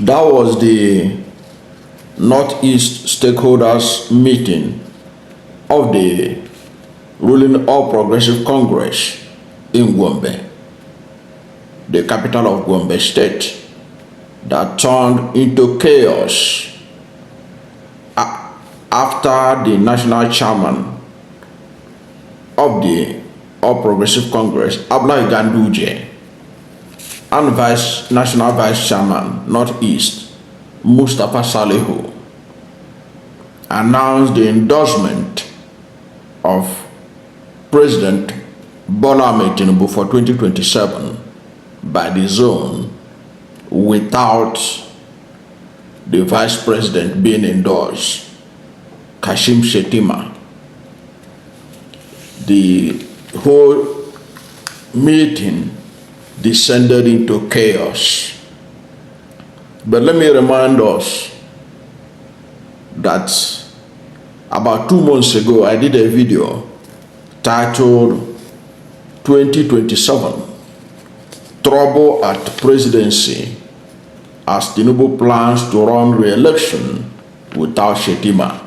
That was the Northeast stakeholders meeting of the ruling All Progressive Congress in Gombe, the capital of Gombe State, that turned into chaos after the national chairman of the All Progressive Congress, Abdullahi Ganduje, and National Vice Chairman Northeast, Mustafa Salihu, announced the endorsement of President Bola Tinubu for 2027 by the zone without the Vice President being endorsed, Kashim Shettima. The whole meeting descended into chaos. But let me remind us that about 2 months ago, I did a video titled 2027 Trouble at Presidency as Tinubu plans to run re-election without Shettima.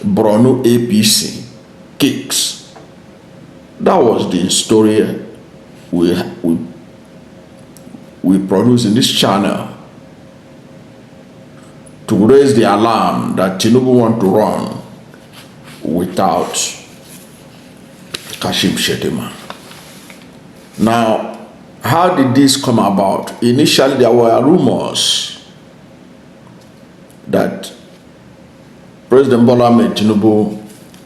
Borno APC kicks. That was the story we produced in this channel to raise the alarm that Tinubu want to run without Kashim Shettima. Now, how did this come about? Initially, there were rumors that President Bola Tinubu,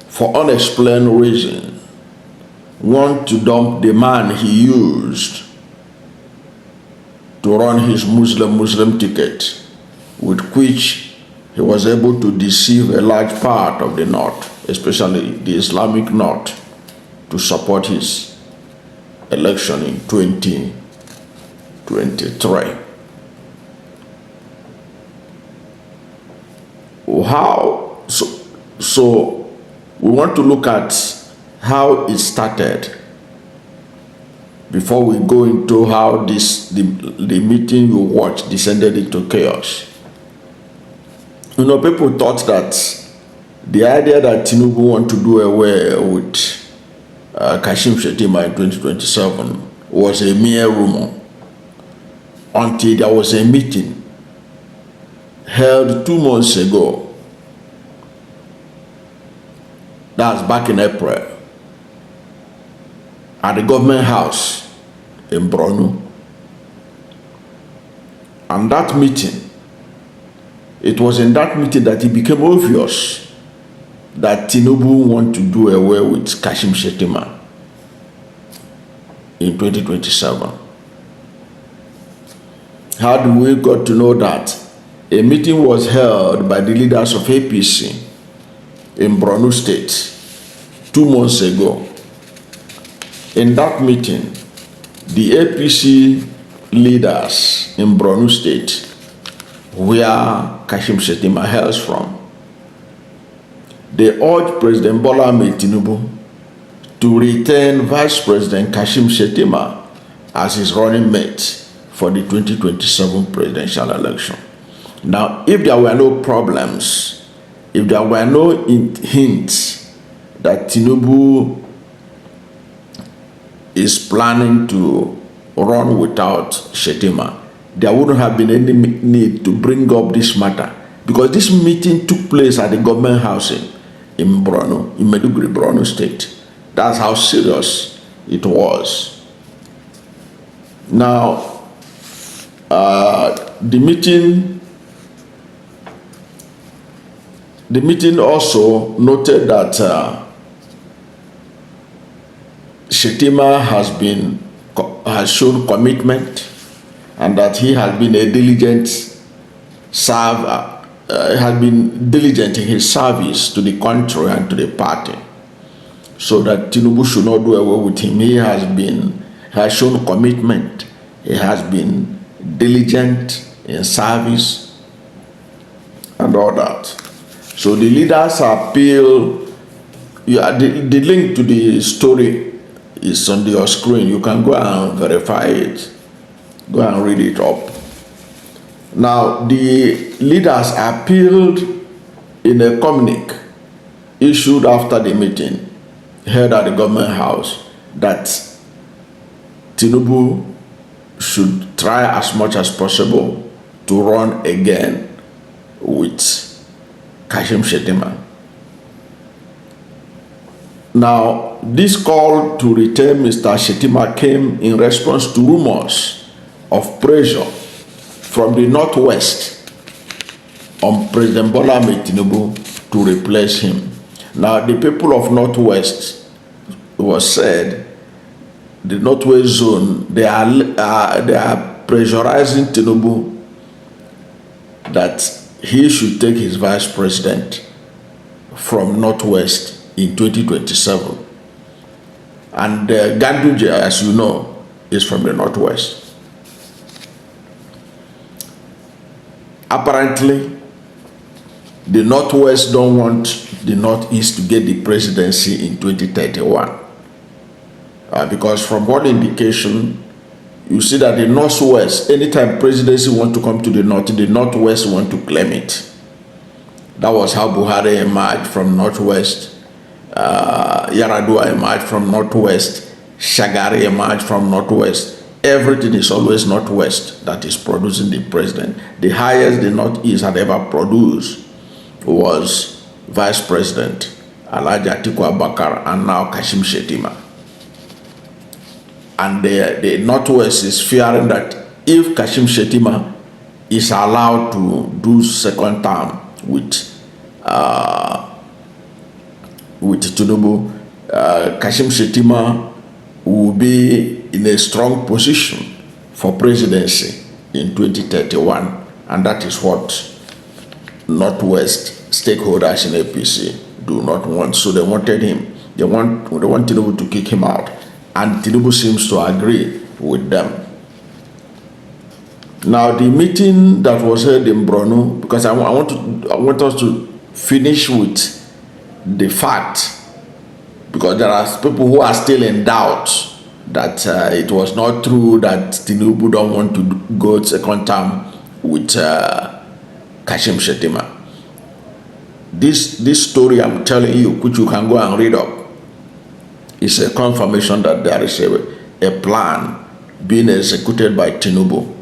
for unexplained reason, want to dump the man he used to run his Muslim ticket, with which he was able to deceive a large part of the North, especially the Islamic North, to support his election in 2023. How? So we want to look at how it started before we go into how the meeting you watched descended into chaos. You know, people thought that the idea that Tinubu want to do away with Kashim Shettima in 2027 was a mere rumor until there was a meeting held 2 months ago. That's back in April at the government house in Borno. And that meeting, it was in that meeting that it became obvious that Tinubu want to do away with Kashim Shettima in 2027. How do we got to know that? A meeting was held by the leaders of APC in Borno State 2 months ago. In that meeting, the APC leaders in Borno State, where Kashim Shettima hails from, they urged President Bola Tinubu to retain Vice President Kashim Shettima as his running mate for the 2027 presidential election. Now, if there were no problems, if there were no hints that Tinubu is planning to run without Shettima, there wouldn't have been any need to bring up this matter, because this meeting took place at the government house in Borno, in Maiduguri, Borno State. That's how serious it was. Now, the meeting also noted that Shettima has shown commitment, and that he has been a diligent has been diligent in his service to the country and to the party, so that Tinubu should not do away with him. He has shown commitment. He has been diligent in service and all that. So the leaders appeal. The link to the story is on your screen. You can go and verify it. Go and read it up. Now, the leaders appealed in a communique issued after the meeting held at the government house that Tinubu should try as much as possible to run again with Kashim Shettima. Now, this call to retain Mr. Shettima came in response to rumors of pressure from the Northwest on President Bola Tinubu to replace him. Now, the people of Northwest, was said, the Northwest zone, they are pressurizing Tinubu that he should take his vice president from Northwest in 2027. And Ganduje, as you know, is from the Northwest. Apparently, the Northwest don't want the Northeast to get the presidency in 2031. Because from one indication, you see that the Northwest, anytime presidency want to come to the Northwest want to claim it. That was how Buhari emerged from Northwest. Yaradua emerged from Northwest. Shagari emerged from Northwest. Everything is always Northwest that is producing the president. The highest the Northeast had ever produced was Vice President Atiku Abubakar and now Kashim Shettima. And the Northwest is fearing that if Kashim Shettima is allowed to do second term with Tinubu, Kashim Shettima will be in a strong position for presidency in 2031, and that is what Northwest stakeholders in APC do not want. So they wanted him. They want Tinubu to kick him out, and Tinubu seems to agree with them. Now, the meeting that was held in Borno, because I want us to finish with the fact, because there are people who are still in doubt that it was not true that Tinubu don't want to go second term with Kashim Shettima. This story I'm telling you, which you can go and read up, is a confirmation that there is a plan being executed by Tinubu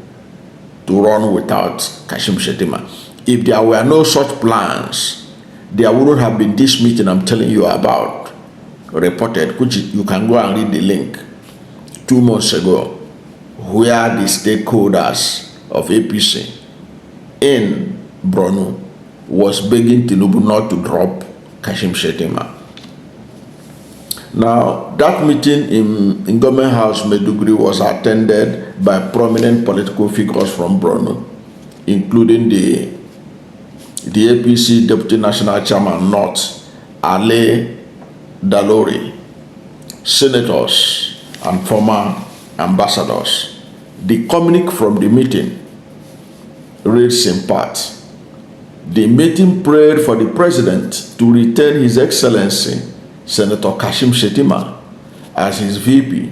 to run without Kashim Shettima. If there were no such plans, there wouldn't have been this meeting I'm telling you about reported, which you can go and read the link 2 months ago, where the stakeholders of APC in Borno was begging Tinubu not to drop Kashim Shettima. Now, that meeting in Government House, Maiduguri, was attended by prominent political figures from Borno, including the APC Deputy National Chairman North, Ale Dalori, senators, and former ambassadors. The communique from the meeting reads in part: the meeting prayed for the president to retain His Excellency Senator Kashim Shettima as his VP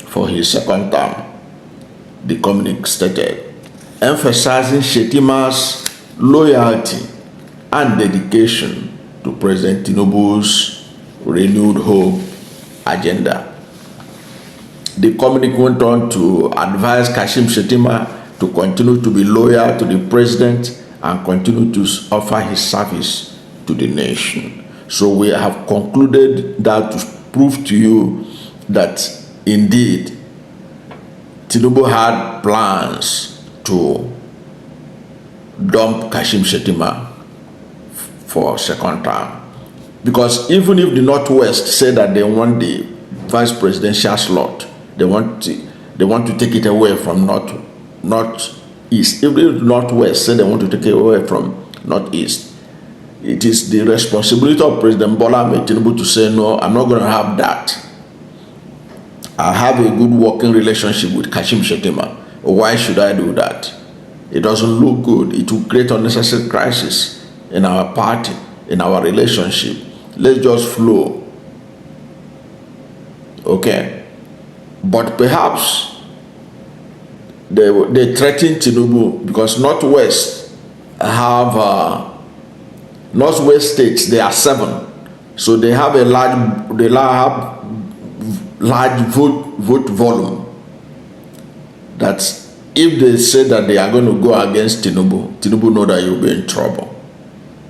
for his second term. The communique stated, emphasizing Shettima's loyalty and dedication to President Tinubu's renewed hope agenda. The communique went on to advise Kashim Shettima to continue to be loyal to the president and continue to offer his service to the nation. So we have concluded that to prove to you that indeed Tinubu had plans to dump Kashim Shettima for second term. Because even if the Northwest say that they want the vice presidential slot, they want to take it away from Northeast. If the Northwest say they want to take it away from Northeast, it is the responsibility of President Bola Tinubu to say, no, I'm not going to have that. I have a good working relationship with Kashim Shettima. Why should I do that? It doesn't look good. It will create unnecessary crisis in our party, in our relationship. Let's just flow. Okay? But perhaps they threatened Tinubu because Northwest states, there are 7. So they have a large vote volume. That if they say that they are going to go against Tinubu know that you'll be in trouble.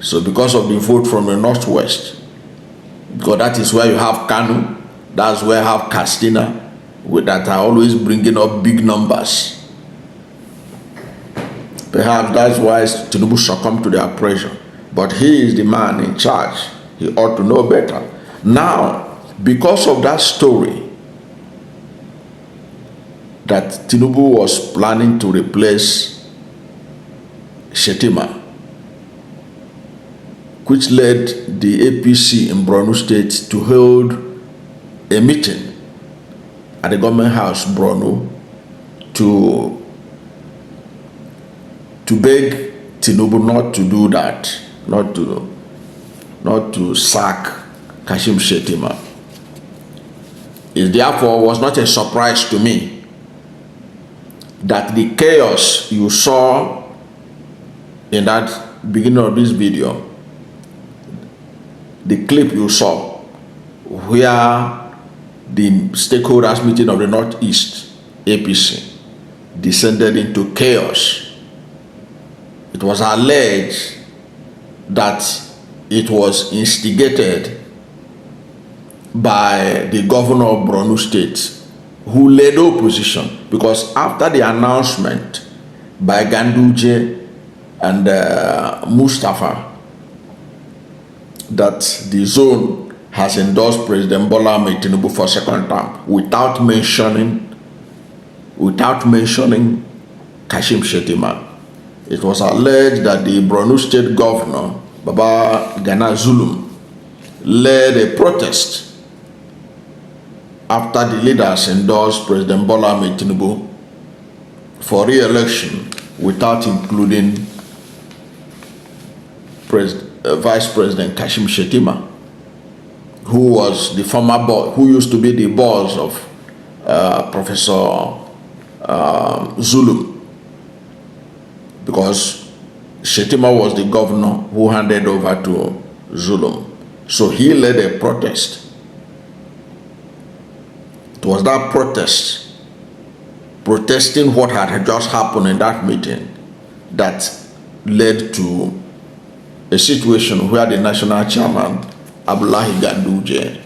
So because of the vote from the Northwest, because that is where you have Kanu, that's where you have Katsina, that are always bringing up big numbers. Perhaps that's why Tinubu succumbed to their pressure. But he is the man in charge. He ought to know better. Now, because of that story, that Tinubu was planning to replace Shettima, which led the APC in Borno State to hold a meeting at the government house, Borno, to beg Tinubu not to do that, not to sack Kashim Shettima. It therefore was not a surprise to me that the chaos you saw in that beginning of this video, the clip you saw where the stakeholders meeting of the Northeast APC descended into chaos. It was alleged that it was instigated by the governor of Borno State, who led opposition, because after the announcement by Ganduje and Mustafa that the zone has endorsed President Bola Tinubu for second term without mentioning Kashim Shettima, it was alleged that the Borno State governor, Baba Gana Zulum, led a protest after the leaders endorsed President Bola Tinubu for re-election without including Vice President Kashim Shettima, who was the former boss, who used to be the boss of Professor Zulum, because Shettima was the governor who handed over to Zulum. So he led a protest. It was that protest, protesting what had just happened in that meeting, that led to a situation where the national chairman, Abdullahi Ganduje,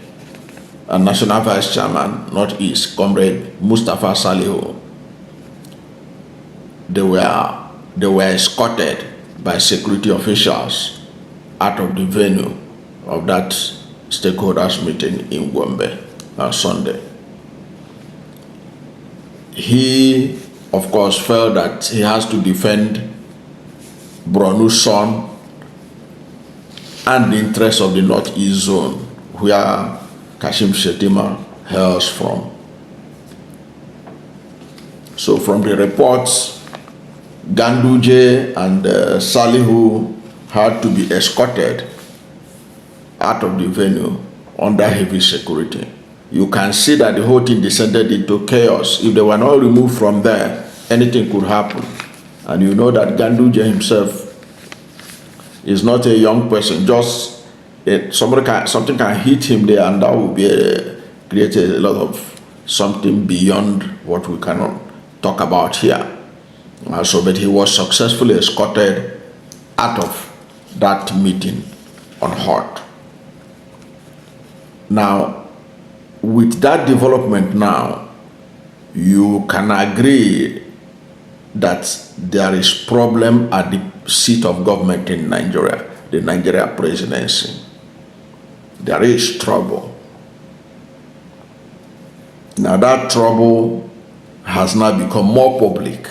and national vice chairman, Northeast, Comrade Mustafa Salihu, they were escorted by security officials out of the venue of that stakeholders meeting in Gombe on Sunday. He, of course, felt that he has to defend Borno's son and the interests of the Northeast zone, where Kashim Shettima hails from. So from the reports, Ganduje and Salihu had to be escorted out of the venue under heavy security. You can see that the whole thing descended into chaos. If they were not removed from there, anything could happen. And you know that Ganduje himself is not a young person. Just something can hit him there, and that will create a lot of something beyond what we cannot talk about here. But he was successfully escorted out of that meeting unhurt. Now, with that development now, you can agree that there is problem at the seat of government in Nigeria, the Nigeria Presidency. There is trouble. Now that trouble has now become more public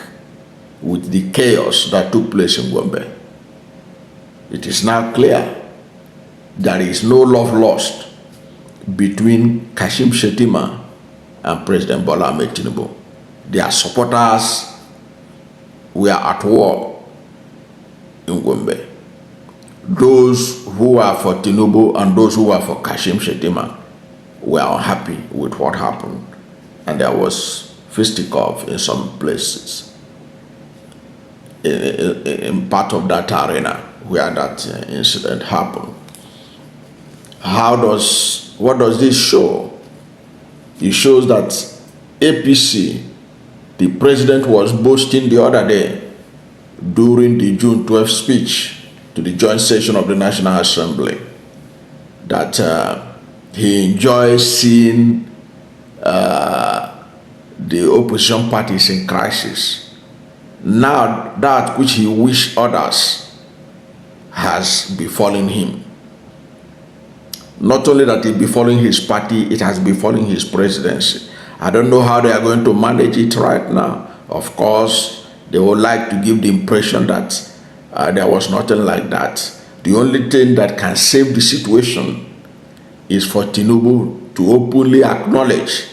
with the chaos that took place in Gombe. It is now clear there is no love lost between Kashim Shettima and President Bola Tinubu. Their supporters were at war in Gombe. Those who are for Tinubu and those who are for Kashim Shettima were unhappy with what happened, and there was fisticuffs in some places. in part of that arena where that incident happened. What does this show? It shows that APC, the president was boasting the other day during the June 12th speech to the joint session of the National Assembly that he enjoys seeing the opposition parties in crisis. Now that which he wished others has befallen him. Not only that it befalling his party, it has befallen his presidency. I don't know how they are going to manage it right now. Of course, they would like to give the impression that there was nothing like that. The only thing that can save the situation is for Tinubu to openly acknowledge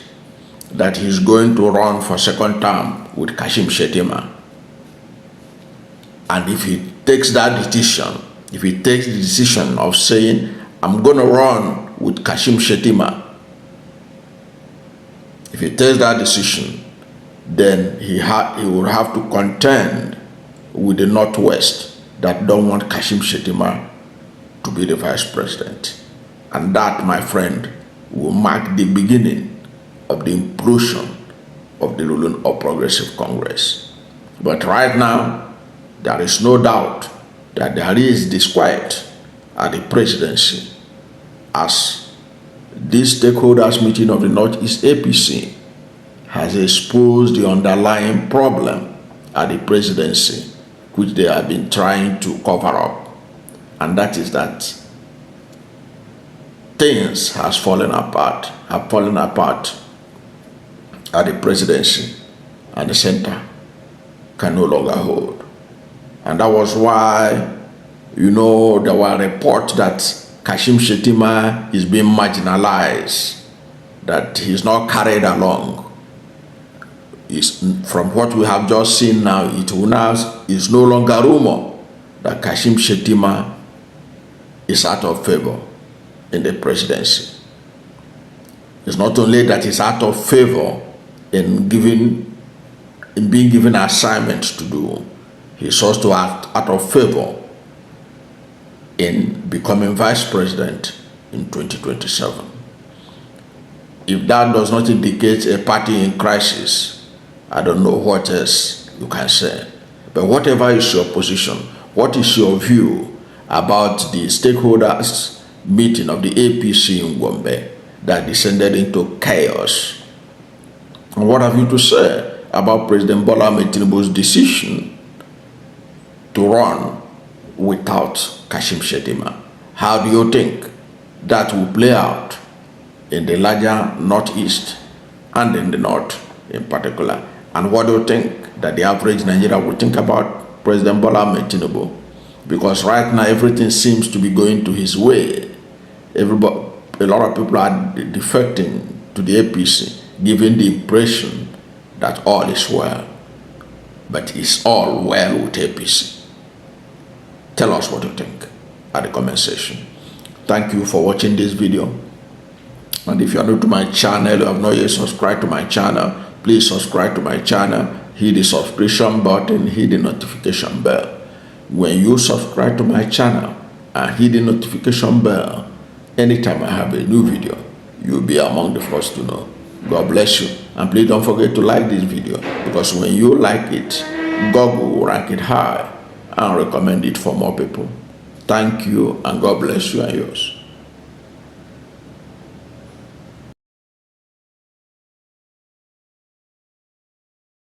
that he's going to run for second term with Kashim Shettima. And if he takes that decision, if he takes the decision of saying, I'm going to run with Kashim Shettima, if he takes that decision, then he will have to contend with the Northwest that don't want Kashim Shettima to be the vice president. And that, my friend, will mark the beginning of the implosion of the ruling of Progressive Congress. But right now, there is no doubt that there is disquiet at the presidency as this stakeholders meeting of the Northeast APC has exposed the underlying problem at the presidency, which they have been trying to cover up. And that is that things have fallen apart at the presidency, and the center can no longer hold. And that was why, there were reports that Kashim Shettima is being marginalized, that he's not carried along. From what we have just seen now, is no longer rumor that Kashim Shettima is out of favor in the presidency. It's not only that he's out of favor in being given assignments to do, he's also out of favor in becoming vice president in 2027. If that does not indicate a party in crisis, I don't know what else you can say. But whatever is your position, what is your view about the stakeholders meeting of the APC in Gombe that descended into chaos? And what have you to say about President Bola Tinubu's decision to run without Kashim Shettima? How do you think that will play out in the larger Northeast and in the North in particular? And what do you think that the average Nigerian will think about President Bola Tinubu? Because right now everything seems to be going to his way. A lot of people are defecting to the APC, giving the impression that all is well. But it's all well with APC. Tell us what you think at the comment section. Thank you for watching this video. And if you are new to my channel, you have not yet subscribed to my channel, please subscribe to my channel, hit the subscription button, hit the notification bell. When you subscribe to my channel and hit the notification bell, anytime I have a new video, you'll be among the first to know. God bless you. And please don't forget to like this video, because when you like it, Google will rank it high and recommend it for more people. Thank you, and God bless you and yours.